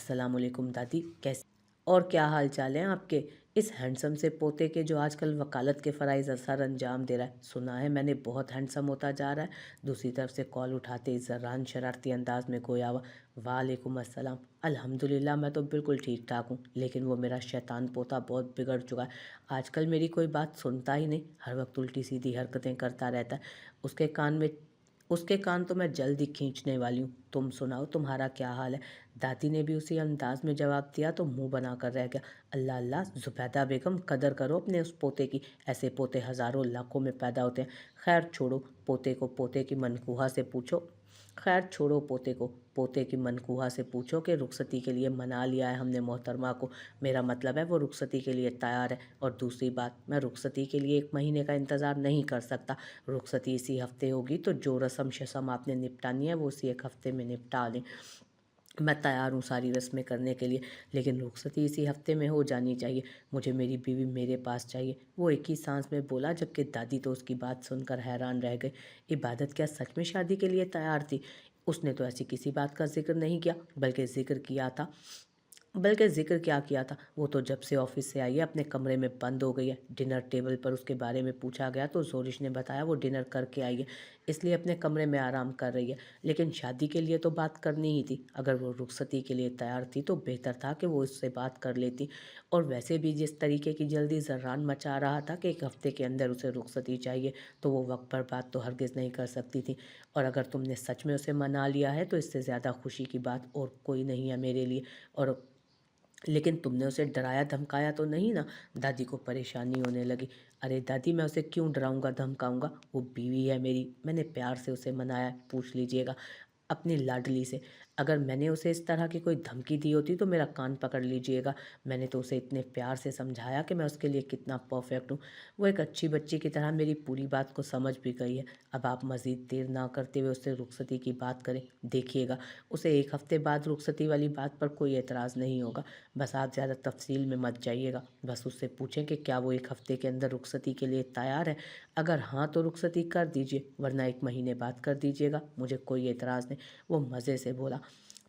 अस्सलाम वालेकुम दादी, कैसे और क्या हाल चाल हैं आपके। इस हैंडसम से पोते के जो आजकल वकालत के फ़राइज़ सर अंजाम दे रहा है, सुना है मैंने बहुत हैंडसम होता जा रहा है। दूसरी तरफ से कॉल उठाते ही ज़र्रान शरारती अंदाज में गोया हुआ, वालेकुम अस्सलाम। अल्हम्दुलिल्लाह मैं तो बिल्कुल ठीक ठाक हूँ, लेकिन वो मेरा शैतान पोता बहुत बिगड़ चुका है। आजकल मेरी कोई बात सुनता ही नहीं, हर वक्त उल्टी सीधी हरकतें करता रहता है। उसके कान में उसके कान तो मैं जल्द ही खींचने वाली हूँ। तुम सुनाओ, तुम्हारा क्या हाल है। दादी ने भी उसी अंदाज में जवाब दिया तो मुंह बना कर रह गया। अल्लाह अल्लाह, जुबैदा बेगम कदर करो अपने उस पोते की, ऐसे पोते हज़ारों लाखों में पैदा होते हैं। खैर छोड़ो, पोते को पोते की मनकूहा से पूछो खैर छोड़ो पोते की मनकूहा से पूछो कि रुखसती के लिए मना लिया है हमने मोहतरमा को। मेरा मतलब है वो रुखसती के लिए तैयार है। और दूसरी बात, मैं रुखसती के लिए 1 महीने का इंतज़ार नहीं कर सकता। रुखसती इसी हफ्ते होगी तो जो रस्म शस्म आपने निपटानी है वो उसी 1 हफ्ते में निपटा लें। मैं तैयार हूँ सारी रस्में करने के लिए, लेकिन रुखसती इसी हफ्ते में हो जानी चाहिए। मुझे मेरी बीवी मेरे पास चाहिए। वो एक ही सांस में बोला, जबकि दादी तो उसकी बात सुनकर हैरान रह गई। इबादत क्या सच में शादी के लिए तैयार थी? उसने तो ऐसी किसी बात का जिक्र नहीं किया, बल्कि ज़िक्र क्या किया था, वो तो जब से ऑफिस से आई है अपने कमरे में बंद हो गई है। डिनर टेबल पर उसके बारे में पूछा गया तो जोरिश ने बताया वो डिनर करके आई है, इसलिए अपने कमरे में आराम कर रही है। लेकिन शादी के लिए तो बात करनी ही थी। अगर वो रुखसती के लिए तैयार थी तो बेहतर था कि वो उससे बात कर लेती। और वैसे भी जिस तरीके की जल्दी ज़र्रान मचा रहा था कि 1 हफ्ते के अंदर उसे रुखसती चाहिए, तो वो वक्त पर बात तो हरगिज़ नहीं कर सकती थी। और अगर तुमने सच में उसे मना लिया है तो इससे ज़्यादा खुशी की बात और कोई नहीं है मेरे लिए। और लेकिन तुमने उसे डराया धमकाया तो नहीं ना? दादी को परेशानी होने लगी। अरे दादी, मैं उसे क्यों डराऊंगा धमकाऊंगा? वो बीवी है मेरी, मैंने प्यार से उसे मनाया है, पूछ लीजिएगा अपनी लाडली से। अगर मैंने उसे इस तरह की कोई धमकी दी होती तो मेरा कान पकड़ लीजिएगा। मैंने तो उसे इतने प्यार से समझाया कि मैं उसके लिए कितना परफेक्ट हूँ। वो एक अच्छी बच्ची की तरह मेरी पूरी बात को समझ भी गई है। अब आप मज़ीद देर ना करते हुए उससे रुखसती की बात करें। देखिएगा, उसे 1 हफ्ते बाद रुखसती वाली बात पर कोई एतराज़ नहीं होगा। बस आप ज़्यादा तफसील में मत जाइएगा। बस उससे पूछें कि क्या वो 1 हफ्ते के अंदर रुखसती के लिए तैयार है। अगर हाँ तो रुखसती कर दीजिए, वरना 1 महीने बाद कर दीजिएगा, मुझे कोई एतराज़ नहीं। वो मज़े से बोला।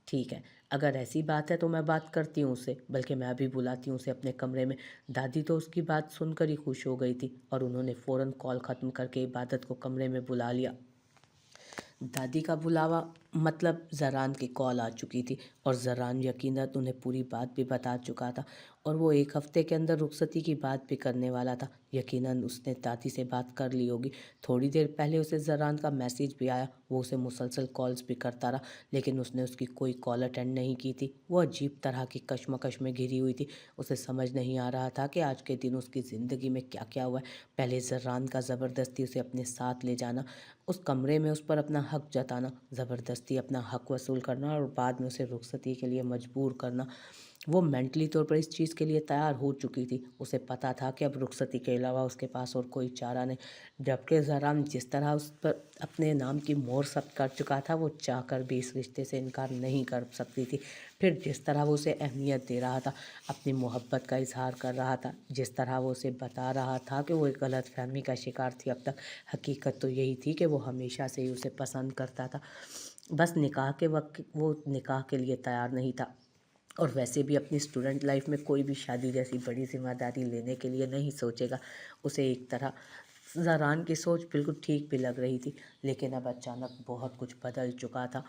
ठीक है, अगर ऐसी बात है तो मैं बात करती हूँ उससे, बल्कि मैं अभी बुलाती हूँ उसे अपने कमरे में। दादी तो उसकी बात सुनकर ही खुश हो गई थी और उन्होंने फ़ौरन कॉल ख़त्म करके इबादत को कमरे में बुला लिया। दादी का बुलावा मतलब ज़रान की कॉल आ चुकी थी और ज़रान यकीनन उन्हें पूरी बात भी बता चुका था। और वो 1 हफ्ते के अंदर रुखसती की बात भी करने वाला था। यकीनन उसने दादी से बात कर ली होगी। थोड़ी देर पहले उसे ज़रान का मैसेज भी आया। वो उसे मुसलसल कॉल्स भी करता रहा, लेकिन उसने उसकी कोई कॉल अटेंड नहीं की थी। वो अजीब तरह की कशमकश में घिरी हुई थी। उसे समझ नहीं आ रहा था कि आज के दिन उसकी ज़िंदगी में क्या क्या हुआ है। पहले ज़रान का ज़बरदस्ती उसे अपने साथ ले जाना, उस कमरे में उस पर अपना हक जताना, ज़बरदस्ती अपना हक वसूल करना और बाद में उसे रुखसती के लिए मजबूर करना। वो मेंटली तौर पर इस चीज़ के लिए तैयार हो चुकी थी। उसे पता था कि अब रुखसती के अलावा उसके पास और कोई चारा नहीं। जबकि ज़रान जिस तरह उस पर अपने नाम की मोहर सख्त कर चुका था, वो चाहकर भी इस रिश्ते से इनकार नहीं कर सकती थी। फिर जिस तरह वो उसे अहमियत दे रहा था, अपनी मोहब्बत का इजहार कर रहा था, जिस तरह वो उसे बता रहा था कि वो एक गलत फहमी का शिकार थी अब तक, हकीकत तो यही थी कि वो हमेशा से ही उसे पसंद करता था। बस निकाह के वक्त वो निकाह के लिए तैयार नहीं था। और वैसे भी अपनी स्टूडेंट लाइफ में कोई भी शादी जैसी बड़ी जिम्मेदारी लेने के लिए नहीं सोचेगा। उसे एक तरह ज़रान की सोच बिल्कुल ठीक भी लग रही थी, लेकिन अब अचानक बहुत कुछ बदल चुका था।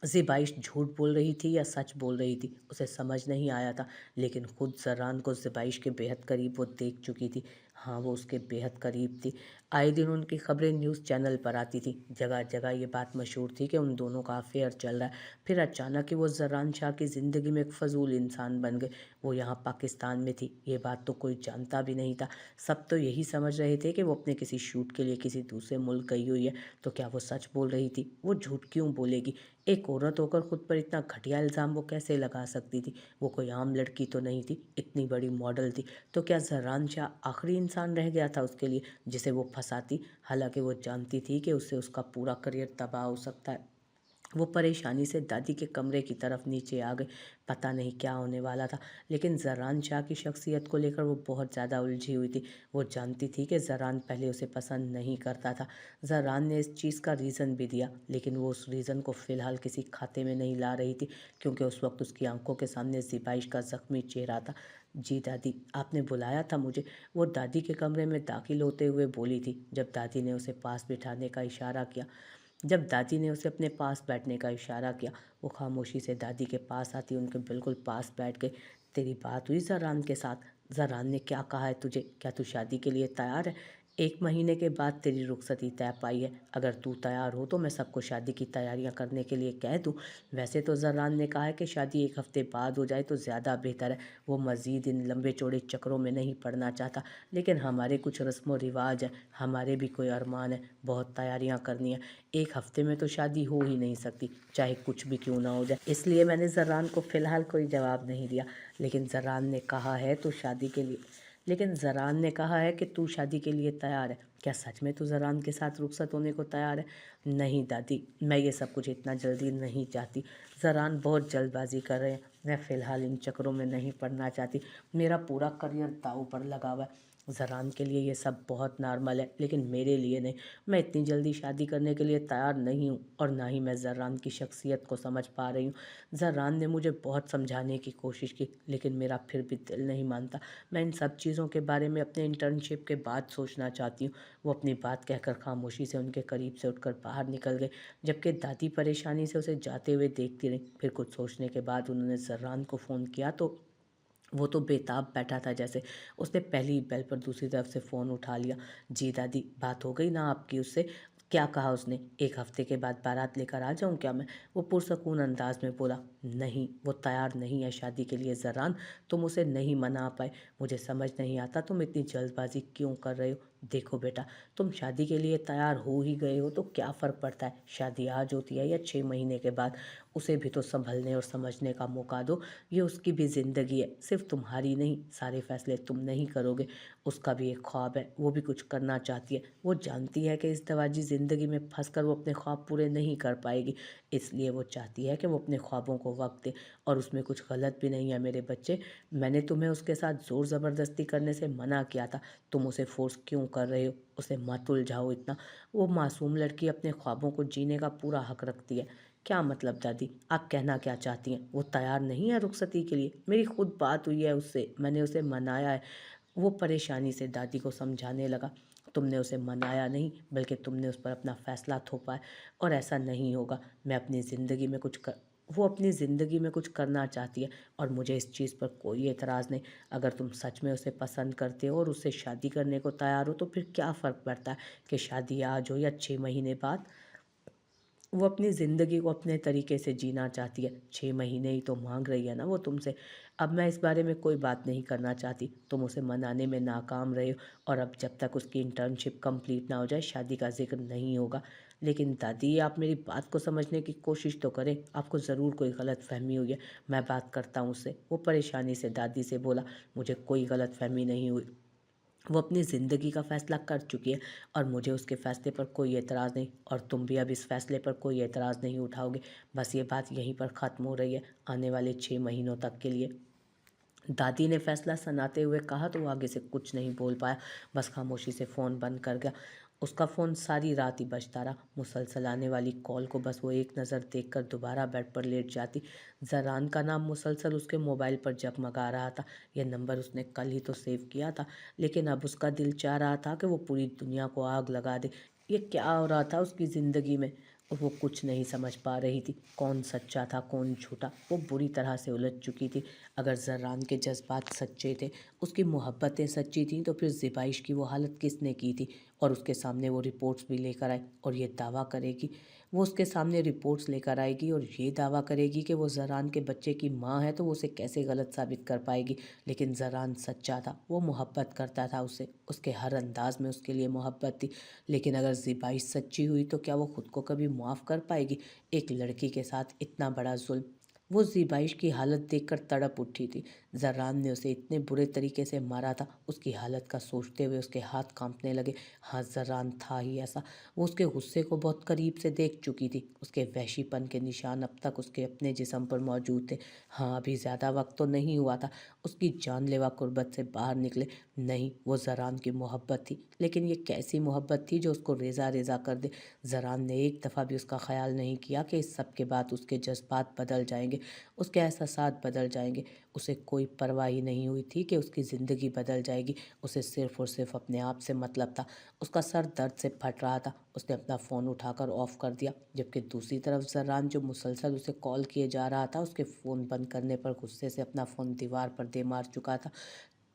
ज़िबाइश झूठ बोल रही थी या सच बोल रही थी, उसे समझ नहीं आया था। लेकिन खुद ज़रान को ज़िबाइश के बेहद करीब वो देख चुकी थी। हाँ, वो उसके बेहद करीब थी। आए दिन उनकी खबरें न्यूज़ चैनल पर आती थी। जगह जगह ये बात मशहूर थी कि उन दोनों का अफेयर चल रहा है। फिर अचानक ही वो ज़रान शाह की ज़िंदगी में एक फ़जूल इंसान बन गए। वो यहाँ पाकिस्तान में थी, ये बात तो कोई जानता भी नहीं था। सब तो यही समझ रहे थे कि वो अपने किसी शूट के लिए किसी दूसरे मुल्क गई हुई है। तो क्या वो सच बोल रही थी? वो झूठ क्यों बोलेगी? एक औरत होकर खुद पर इतना घटिया इल्ज़ाम वो कैसे लगा सकती थी? वो कोई आम लड़की तो नहीं थी, इतनी बड़ी मॉडल थी। तो क्या ज़रान शाह आखिरी इंसान रह गया था उसके लिए, जिसे वो फंसाती? हालांकि वो जानती थी कि उससे उसका पूरा करियर तबाह हो सकता है। वो परेशानी से दादी के कमरे की तरफ नीचे आ गए। पता नहीं क्या होने वाला था, लेकिन ज़रान शाह की शख्सियत को लेकर वो बहुत ज़्यादा उलझी हुई थी। वो जानती थी कि ज़रान पहले उसे पसंद नहीं करता था। ज़रान ने इस चीज़ का रीज़न भी दिया, लेकिन वो उस रीज़न को फ़िलहाल किसी खाते में नहीं ला रही थी, क्योंकि उस वक्त उसकी आंखों के सामने ज़िबाइश का ज़ख्मी चेहरा था। जी दादी, आपने बुलाया था मुझे? वो दादी के कमरे में दाखिल होते हुए बोली थी, जब दादी ने उसे पास बिठाने का इशारा किया। जब दादी ने उसे अपने पास बैठने का इशारा किया, वो खामोशी से दादी के पास आती उनके बिल्कुल पास बैठ गई। तेरी बात हुई ज़रान के साथ? ज़रान ने क्या कहा है तुझे? क्या तू शादी के लिए तैयार है? 1 महीने के बाद तेरी रुखसती तय पाई है। अगर तू तैयार हो तो मैं सबको शादी की तैयारियां करने के लिए कह दूं। वैसे तो ज़रान ने कहा है कि शादी 1 हफ्ते बाद हो जाए तो ज़्यादा बेहतर है। वो मज़ीद इन लंबे चौड़े चक्रों में नहीं पड़ना चाहता, लेकिन हमारे कुछ रस्म व रिवाज हैं, हमारे भी कोई अरमान है, बहुत तैयारियां करनी है। 1 हफ्ते में तो शादी हो ही नहीं सकती, चाहे कुछ भी क्यों ना हो जाए। इसलिए मैंने ज़रान को फ़िलहाल कोई जवाब नहीं दिया। लेकिन ज़रान ने कहा है तू शादी के लिए लेकिन ज़रान ने कहा है कि तू शादी के लिए तैयार है। क्या सच में तू ज़रान के साथ रुखसत होने को तैयार है? नहीं दादी, मैं ये सब कुछ इतना जल्दी नहीं चाहती। ज़रान बहुत जल्दबाजी कर रहे हैं। मैं फ़िलहाल इन चक्करों में नहीं पड़ना चाहती। मेरा पूरा करियर दांव पर लगा हुआ है। ज़रान के लिए ये सब बहुत नॉर्मल है, लेकिन मेरे लिए नहीं। मैं इतनी जल्दी शादी करने के लिए तैयार नहीं हूँ, और ना ही मैं ज़रान की शख्सियत को समझ पा रही हूँ। ज़रान ने मुझे बहुत समझाने की कोशिश की, लेकिन मेरा फिर भी दिल नहीं मानता। मैं इन सब चीज़ों के बारे में अपने इंटर्नशिप के बाद सोचना चाहती हूँ। वो अपनी बात कहकर खामोशी से उनके करीब से उठकर बाहर निकल गए, जबकि दादी परेशानी से उसे जाते हुए देखती रही। फिर कुछ सोचने के बाद उन्होंने ज़रान को फ़ोन किया तो वो तो बेताब बैठा था जैसे। उसने पहली बेल पर दूसरी तरफ से फ़ोन उठा लिया। जी दादी, बात हो गई ना आपकी उससे? क्या कहा उसने? 1 हफ्ते के बाद बारात लेकर आ जाऊं क्या मैं? वो पुरसकून अंदाज में बोला। नहीं, वो तैयार नहीं है शादी के लिए ज़रान। तुम उसे नहीं मना पाए। मुझे समझ नहीं आता तुम इतनी जल्दबाजी क्यों कर रहे हो। देखो बेटा, तुम शादी के लिए तैयार हो ही गए हो तो क्या फ़र्क पड़ता है, शादी आज होती है या 6 महीने के बाद। उसे भी तो संभलने और समझने का मौका दो। ये उसकी भी ज़िंदगी है, सिर्फ तुम्हारी नहीं। सारे फैसले तुम नहीं करोगे। उसका भी एक ख्वाब है, वो भी कुछ करना चाहती है। वो जानती है कि इस दवाजी ज़िंदगी में फंसकर वो अपने ख्वाब पूरे नहीं कर पाएगी, इसलिए वो चाहती है कि वो अपने ख्वाबों को वक्त दे। और उसमें कुछ गलत भी नहीं है मेरे बच्चे। मैंने तुम्हें उसके साथ ज़ोर ज़बरदस्ती करने से मना किया था। तुम उसे फोर्स क्यों कर रहे हो? उसे मत उलझाओ इतना। वो मासूम लड़की अपने ख्वाबों को जीने का पूरा हक रखती है। क्या मतलब दादी, आप कहना क्या चाहती हैं? वो तैयार नहीं है रुखसती के लिए? मेरी खुद बात हुई है उससे, मैंने उसे मनाया है। वो परेशानी से दादी को समझाने लगा। तुमने उसे मनाया नहीं, बल्कि तुमने उस पर अपना फैसला थोपा है, और ऐसा नहीं होगा। मैं अपनी ज़िंदगी में कुछ कर वो अपनी ज़िंदगी में कुछ करना चाहती है, और मुझे इस चीज़ पर कोई एतराज़ नहीं। अगर तुम सच में उसे पसंद करते हो और उससे शादी करने को तैयार हो तो फिर क्या फ़र्क पड़ता है कि शादी आज हो या 6 महीने बाद। वो अपनी ज़िंदगी को अपने तरीके से जीना चाहती है। 6 महीने ही तो मांग रही है ना वो तुमसे। अब मैं इस बारे में कोई बात नहीं करना चाहती। तुम उसे मनाने में नाकाम रहे हो, और अब जब तक उसकी इंटर्नशिप कंप्लीट ना हो जाए शादी का जिक्र नहीं होगा। लेकिन दादी, आप मेरी बात को समझने की कोशिश तो करें। आपको ज़रूर कोई गलत फहमी हुई है। मैं बात करता हूँ उससे। वो परेशानी से दादी से बोला। मुझे कोई गलत फहमी नहीं हुई। वो अपनी ज़िंदगी का फ़ैसला कर चुकी है, और मुझे उसके फ़ैसले पर कोई एतराज़ नहीं, और तुम भी अब इस फ़ैसले पर कोई एतराज़ नहीं उठाओगे। बस ये बात यहीं पर ख़त्म हो रही है, आने वाले 6 महीनों तक के लिए। दादी ने फैसला सुनाते हुए कहा तो वो आगे से कुछ नहीं बोल पाया, बस खामोशी से फ़ोन बंद कर गया। उसका फ़ोन सारी रात ही बजता रहा। मुसलसल आने वाली कॉल को बस वो एक नज़र देखकर दोबारा बेड पर लेट जाती। ज़रान का नाम मुसलसल उसके मोबाइल पर जगमगा रहा था। यह नंबर उसने कल ही तो सेव किया था, लेकिन अब उसका दिल चाह रहा था कि वो पूरी दुनिया को आग लगा दे। ये क्या हो रहा था उसकी ज़िंदगी में? वो कुछ नहीं समझ पा रही थी। कौन सच्चा था, कौन झूठा, वो बुरी तरह से उलझ चुकी थी। अगर ज़रान के जज्बात सच्चे थे, उसकी मोहब्बतें सच्ची थीं, तो फिर ज़िबाइश की वो हालत किसने की थी? और उसके सामने वो रिपोर्ट्स भी लेकर आए, और ये दावा करेगी वो उसके सामने रिपोर्ट्स लेकर आएगी और ये दावा करेगी कि वो ज़रान के बच्चे की माँ है, तो वो उसे कैसे गलत साबित कर पाएगी? लेकिन ज़रान सच्चा था, वो मोहब्बत करता था उससे, उसके हर अंदाज में उसके लिए मोहब्बत थी। लेकिन अगर ज़िबाइश सच्ची हुई तो क्या वो खुद को कभी माफ़ कर पाएगी? एक लड़की के साथ इतना बड़ा जुल्म। वो ज़िबाइश की हालत देखकर तड़प उठी थी। जर्रान ने उसे इतने बुरे तरीके से मारा था। उसकी हालत का सोचते हुए उसके हाथ कांपने लगे। हाँ, जर्रान था ही ऐसा। वो उसके गुस्से को बहुत करीब से देख चुकी थी। उसके वहशीपन के निशान अब तक उसके अपने जिस्म पर मौजूद थे। हाँ, अभी ज़्यादा वक्त तो नहीं हुआ था उसकी जानलेवा कुर्बत से बाहर निकले। नहीं, वो जरान की मोहब्बत थी, लेकिन ये कैसी मोहब्बत थी जो उसको रेजा रेजा कर दे। जरान ने एक दफ़ा भी उसका ख्याल नहीं किया कि इस सब के बाद उसके जज्बात बदल जाएंगे, उसके एहसासात बदल जाएंगे। उसे कोई परवाह ही नहीं हुई थी कि उसकी ज़िंदगी बदल जाएगी। उसे सिर्फ़ और सिर्फ अपने आप से मतलब था। उसका सर दर्द से फट रहा था। उसने अपना फ़ोन उठाकर ऑफ़ कर दिया, जबकि दूसरी तरफ जर्रान जो मुसलसल उसे कॉल किए जा रहा था, उसके फ़ोन बंद करने पर गुस्से से अपना फ़ोन दीवार पर दे मार चुका था।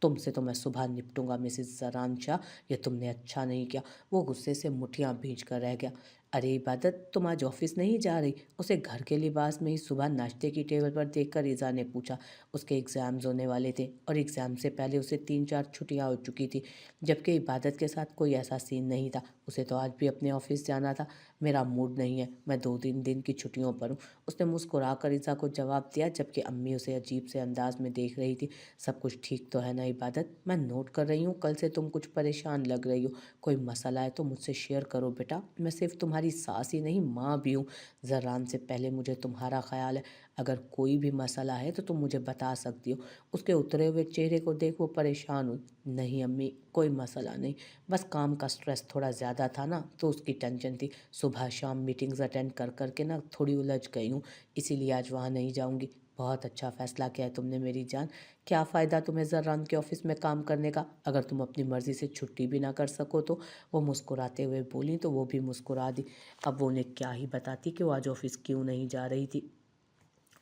तुमसे तो मैं सुबह निपटूंगा मिसेस जरान शाह, ये तुमने अच्छा नहीं किया। वो गुस्से से मुठियां भींच कर रह गया। अरे इबादत, तुम आज ऑफिस नहीं जा रही? उसे घर के लिबास में ही सुबह नाश्ते की टेबल पर देखकर इज़ा ने पूछा। उसके एग्ज़ाम्स होने वाले थे और एग्ज़ाम से पहले उसे 3-4 छुट्टियां हो चुकी थी, जबकि इबादत के साथ कोई ऐसा सीन नहीं था। उसे तो आज भी अपने ऑफिस जाना था। मेरा मूड नहीं है, मैं 2-3 दिन की छुट्टियों पर हूँ, उसने मुस्कुरा कर इज़ा को जवाब दिया, जबकि अम्मी उसे अजीब से अंदाज में देख रही थी। सब कुछ ठीक तो है ना इबादत? मैं नोट कर रही हूँ, कल से तुम कुछ परेशान लग रही हो। कोई मसला है तो मुझसे शेयर करो बेटा, मैं सिर्फ तुम्हारी सास ही नहीं माँ भी हूँ। जर्रान से पहले मुझे तुम्हारा ख्याल है। अगर कोई भी मसला है तो तुम मुझे बता सकती हो। उसके उतरे हुए चेहरे को देख वो परेशान हुई। नहीं अम्मी, कोई मसला नहीं, बस काम का स्ट्रेस थोड़ा ज़्यादा था ना, तो उसकी टेंशन थी। सुबह शाम मीटिंग्स अटेंड कर कर के ना थोड़ी उलझ गई हूँ, इसीलिए आज वहाँ नहीं जाऊँगी। बहुत अच्छा फ़ैसला किया है तुमने मेरी जान। क्या फ़ायदा तुम्हें ज़र्रान के ऑफ़िस में काम करने का, अगर तुम अपनी मर्ज़ी से छुट्टी भी ना कर सको तो। वो मुस्कुराते हुए बोली तो वो भी मुस्कुरा दी। अब वो उन्हें क्या ही बताती कि वो आज ऑफ़िस क्यों नहीं जा रही थी।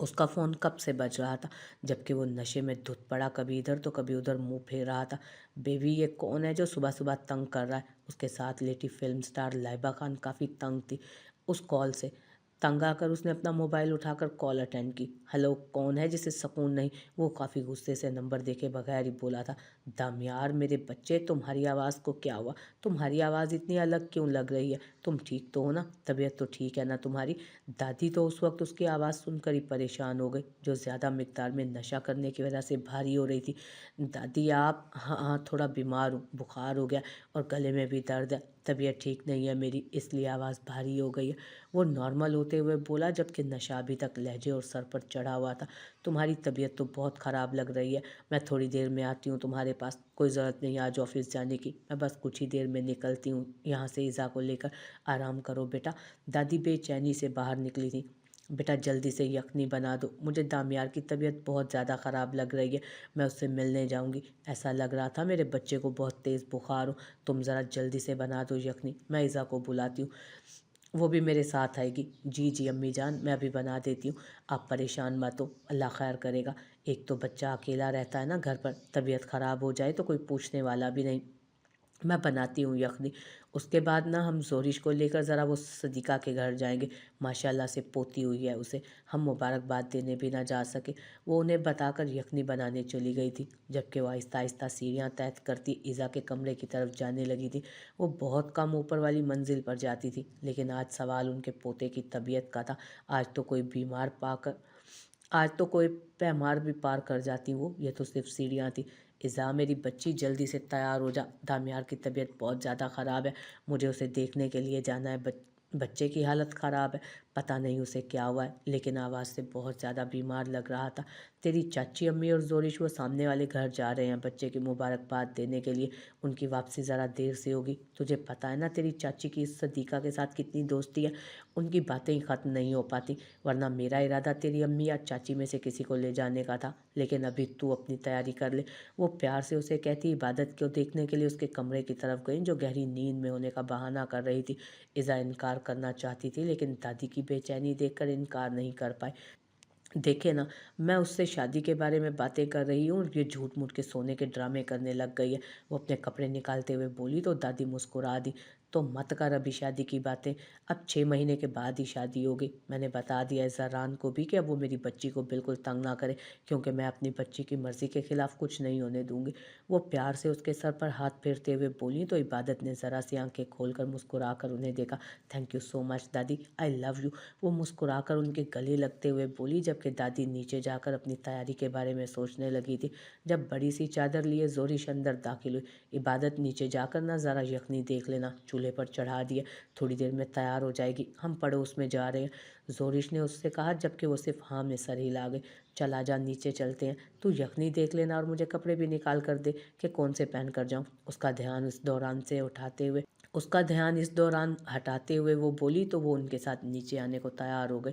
उसका फ़ोन कब से बज रहा था, जबकि वो नशे में धुत पड़ा कभी इधर तो कभी उधर मुंह फेर रहा था। बेबी, ये कौन है जो सुबह सुबह तंग कर रहा है? उसके साथ लेटी फिल्म स्टार लाइबा खान काफ़ी तंग थी उस कॉल से। तंग आकर उसने अपना मोबाइल उठाकर कॉल अटेंड की। हेलो, कौन है जिसे सुकून नहीं? वो काफ़ी गुस्से से नंबर देखे बगैर ही बोला था। दम यार, मेरे बच्चे, तुम्हारी आवाज़ को क्या हुआ? तुम्हारी आवाज़ इतनी अलग क्यों लग रही है? तुम ठीक तो हो ना? तबीयत तो ठीक है ना तुम्हारी? दादी तो उस वक्त उसकी आवाज़ सुनकर ही परेशान हो गई, जो ज़्यादा मिकदार में नशा करने की वजह से भारी हो रही थी। दादी आप? हाँ हाँ, थोड़ा बीमार हूँ, बुखार हो गया और गले में भी दर्द है। तबीयत ठीक नहीं है मेरी, इसलिए आवाज़ भारी हो गई है, वो नॉर्मल होते हुए बोला, जबकि नशा अभी तक लहजे और सर पर चढ़ा हुआ था। तुम्हारी तबीयत तो बहुत ख़राब लग रही है, मैं थोड़ी देर में आती हूँ तुम्हारे पास। कोई ज़रूरत नहीं आज ऑफिस जाने की, मैं बस कुछ ही देर में निकलती हूँ यहाँ से। ईज़ा को लेकर आराम करो बेटा। दादी बेचैनी से बाहर निकली थी। बेटा जल्दी से यखनी बना दो, मुझे दामियार की तबीयत बहुत ज़्यादा ख़राब लग रही है, मैं उससे मिलने जाऊंगी। ऐसा लग रहा था मेरे बच्चे को बहुत तेज़ बुखार हो। तुम ज़रा जल्दी से बना दो यखनी, मैं ईज़ा को बुलाती हूँ, वो भी मेरे साथ आएगी। जी जी अम्मी जान, मैं अभी बना देती हूँ, आप परेशान मत हो, अल्लाह खैर करेगा। एक तो बच्चा अकेला रहता है ना घर पर, तबीयत ख़राब हो जाए तो कोई पूछने वाला भी नहीं। मैं बनाती हूँ यखनी। उसके बाद ना हम ज़ोरिश को लेकर ज़रा वो सदीक़ा के घर जाएंगे। माशाल्लाह से पोती हुई है उसे, हम मुबारकबाद देने भी ना जा सके। वो उन्हें बताकर यखनी बनाने चली गई थी, जबकि वो आहिस्ता आहिस्ता सीढ़ियाँ तय करती ईज़ा के कमरे की तरफ जाने लगी थी। वो बहुत कम ऊपर वाली मंजिल पर जाती थी, लेकिन आज सवाल उनके पोते की तबीयत का था। आज तो कोई पैमार भी पार कर जाती वो, ये तो सिर्फ सीढ़ियाँ थी। इज़ा मेरी बच्ची, जल्दी से तैयार हो जा, दामियार की तबीयत बहुत ज़्यादा ख़राब है, मुझे उसे देखने के लिए जाना है। बच्चे की हालत ख़राब है, पता नहीं उसे क्या हुआ है, लेकिन आवाज़ से बहुत ज़्यादा बीमार लग रहा था। तेरी चाची अम्मी और जोरिश वो सामने वाले घर जा रहे हैं बच्चे की मुबारकबाद देने के लिए, उनकी वापसी ज़रा देर से होगी। तुझे पता है ना तेरी चाची की इस सदीक़ा के साथ कितनी दोस्ती है, उनकी बातें ही ख़त्म नहीं हो पाती। वरना मेरा इरादा तेरी अम्मी या चाची में से किसी को ले जाने का था, लेकिन अभी तू अपनी तैयारी कर ले। वो प्यार से उसे कहती इबादत को देखने के लिए उसके कमरे की तरफ गई, जो गहरी नींद में होने का बहाना कर रही थी। इज़ा इनकार करना चाहती थी, लेकिन दादी की बेचैनी देखकर इनकार नहीं कर पाई। देखे ना, मैं उससे शादी के बारे में बातें कर रही हूँ और ये झूठ मूठ के सोने के ड्रामे करने लग गई है। वो अपने कपड़े निकालते हुए बोली तो दादी मुस्कुरा दी। तो मत कर अभी शादी की बातें, अब 6 महीने के बाद ही शादी होगी। मैंने बता दिया ज़रान को भी कि अब वो मेरी बच्ची को बिल्कुल तंग ना करे, क्योंकि मैं अपनी बच्ची की मर्ज़ी के ख़िलाफ़ कुछ नहीं होने दूँगी। वो प्यार से उसके सर पर हाथ फेरते हुए बोली तो इबादत ने ज़रा सी आंखें खोलकर मुस्कुरा कर उन्हें देखा। थैंक यू सो मच दादी, आई लव यू, वो मुस्कुराकर उनके गले लगते हुए बोली, जबकि दादी नीचे जाकर अपनी तैयारी के बारे में सोचने लगी थी। जब बड़ी सी चादर लिए ज़ोरिश अंदर दाखिल हुई। इबादत नीचे जाकर ना ज़रा यखनी देख लेना, चूल्हे पर चढ़ा दिया, थोड़ी देर में तैयार हो जाएगी, हम पड़ोस में जा रहे हैं, ज़ोरिश ने उससे कहा, जबकि वो सिर्फ हाँ में सर हिला गई। चल आजा, नीचे चलते हैं, तू यखनी देख लेना और मुझे कपड़े भी निकाल कर दे कि कौन से पहन कर जाऊँ। उसका ध्यान इस दौरान हटाते हुए वो बोली तो वो उनके साथ नीचे आने को तैयार हो गई।